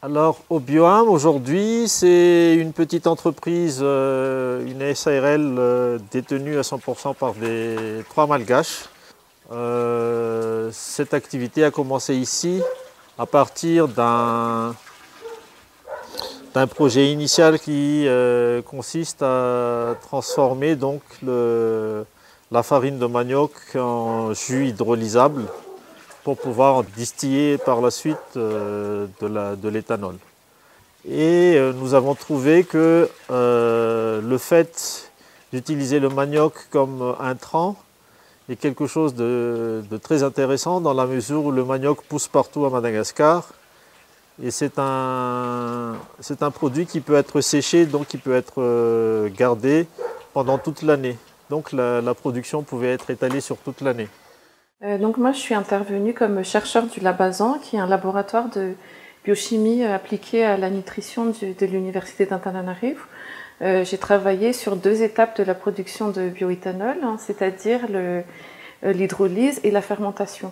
Alors, au Bioam, aujourd'hui, c'est une petite entreprise, une SARL détenue à 100% par des trois malgaches. Cette activité a commencé ici à partir d'un projet initial qui consiste à transformer donc la farine de manioc en jus hydrolysable pour pouvoir distiller par la suite de l'éthanol. Et nous avons trouvé que le fait d'utiliser le manioc comme intrant est quelque chose de très intéressant dans la mesure où le manioc pousse partout à Madagascar. Et c'est un produit qui peut être séché, donc qui peut être gardé pendant toute l'année. Donc la production pouvait être étalée sur toute l'année. Donc moi, je suis intervenue comme chercheur du Labazan, qui est un laboratoire de biochimie appliquée à la nutrition de l'Université d'Antananarivo. J'ai travaillé sur deux étapes de la production de bioéthanol, c'est-à-dire l'hydrolyse et la fermentation.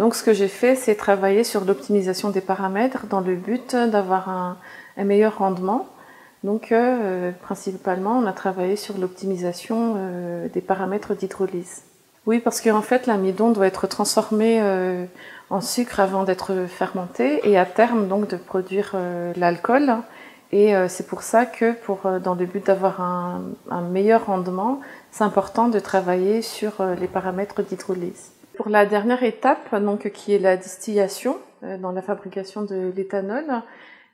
Donc ce que j'ai fait, c'est travailler sur l'optimisation des paramètres dans le but d'avoir un meilleur rendement. Donc principalement, on a travaillé sur l'optimisation des paramètres d'hydrolyse. Oui, parce qu'en fait, l'amidon doit être transformé en sucre avant d'être fermenté et à terme donc de produire l'alcool. Et c'est pour ça que dans le but d'avoir un meilleur rendement, c'est important de travailler sur les paramètres d'hydrolyse. Pour la dernière étape, donc, qui est la distillation dans la fabrication de l'éthanol,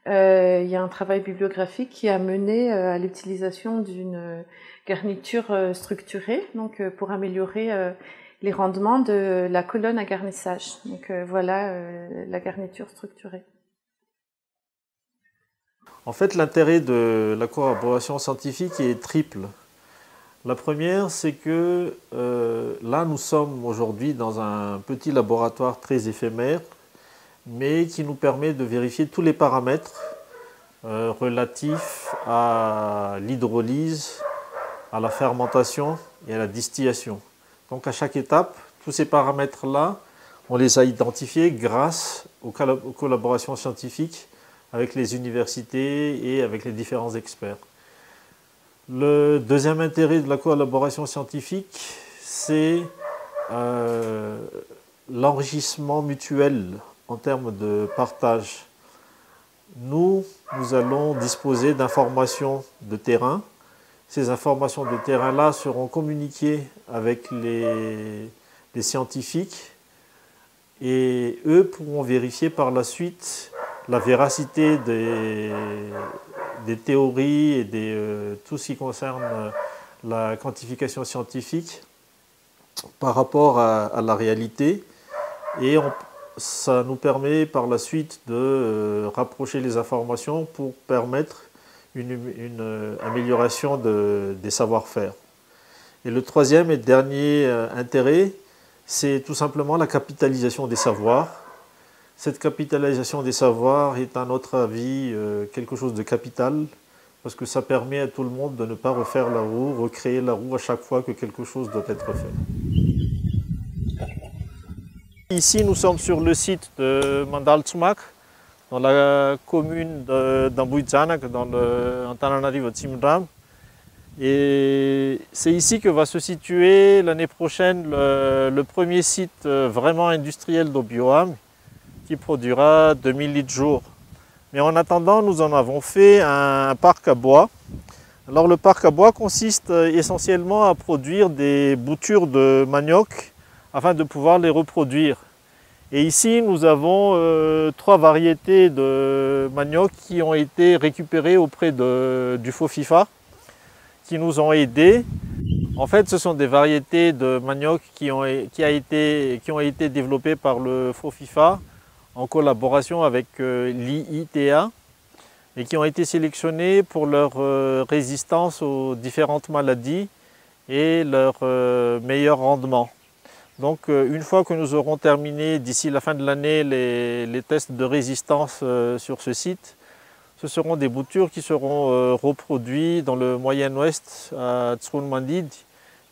il y a un travail bibliographique qui a mené à l'utilisation d'une garniture structurée, donc pour améliorer les rendements de la colonne à garnissage. Donc voilà la garniture structurée. En fait, l'intérêt de la collaboration scientifique est triple. La première, c'est que là, nous sommes aujourd'hui dans un petit laboratoire très éphémère, mais qui nous permet de vérifier tous les paramètres relatifs à l'hydrolyse, à la fermentation et à la distillation. Donc à chaque étape, tous ces paramètres-là, on les a identifiés grâce aux collaborations scientifiques avec les universités et avec les différents experts. Le deuxième intérêt de la collaboration scientifique, c'est l'enrichissement mutuel en termes de partage. Nous allons disposer d'informations de terrain. Ces informations de terrain-là seront communiquées avec les scientifiques et eux pourront vérifier par la suite la véracité des théories et tout ce qui concerne la quantification scientifique par rapport à la réalité. Et ça nous permet par la suite de rapprocher les informations pour permettre une amélioration des savoir-faire. Et le troisième et dernier intérêt, c'est tout simplement la capitalisation des savoirs. Cette capitalisation des savoirs est à notre avis quelque chose de capital parce que ça permet à tout le monde de ne pas refaire la roue, recréer la roue à chaque fois que quelque chose doit être fait. Ici, nous sommes sur le site de Mandaltsumak, dans la commune d'Ambuizanak, dans le Antananarivo Tsimram. Et c'est ici que va se situer l'année prochaine le premier site vraiment industriel d'eau Bioam, qui produira 2000 litres jour. Mais en attendant, nous en avons fait un parc à bois. Alors le parc à bois consiste essentiellement à produire des boutures de manioc afin de pouvoir les reproduire. Et ici, nous avons trois variétés de manioc qui ont été récupérées auprès du FOFIFA, qui nous ont aidés. En fait, ce sont des variétés de manioc qui ont été développées par le FOFIFA en collaboration avec l'IITA et qui ont été sélectionnées pour leur résistance aux différentes maladies et leur meilleur rendement. Donc une fois que nous aurons terminé d'ici la fin de l'année les tests de résistance sur ce site, ce seront des boutures qui seront reproduites dans le Moyen-Ouest à Tsurumandid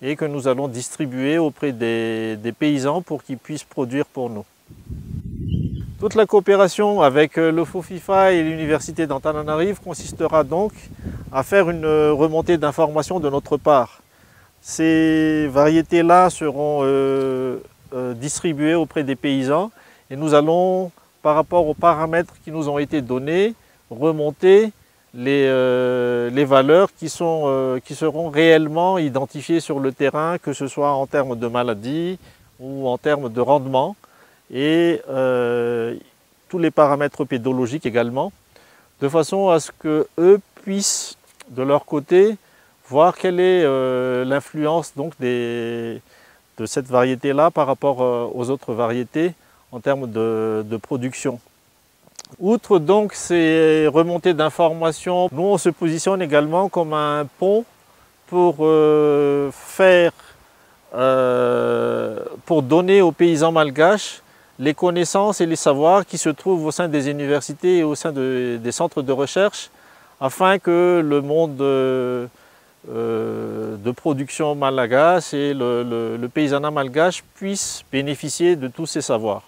et que nous allons distribuer auprès des paysans pour qu'ils puissent produire pour nous. Toute la coopération avec le FOFIFA et l'Université d'Antananarive consistera donc à faire une remontée d'informations de notre part. Ces variétés-là seront distribuées auprès des paysans et nous allons, par rapport aux paramètres qui nous ont été donnés, remonter les valeurs qui seront réellement identifiées sur le terrain, que ce soit en termes de maladies ou en termes de rendement, et tous les paramètres pédologiques également, de façon à ce qu'eux puissent, de leur côté, voir quelle est l'influence donc de cette variété-là par rapport aux autres variétés en termes de production. Outre donc ces remontées d'informations, nous on se positionne également comme un pont pour pour donner aux paysans malgaches les connaissances et les savoirs qui se trouvent au sein des universités et au sein des centres de recherche, afin que le monde de production malgache et le paysanat malgache puissent bénéficier de tous ces savoirs.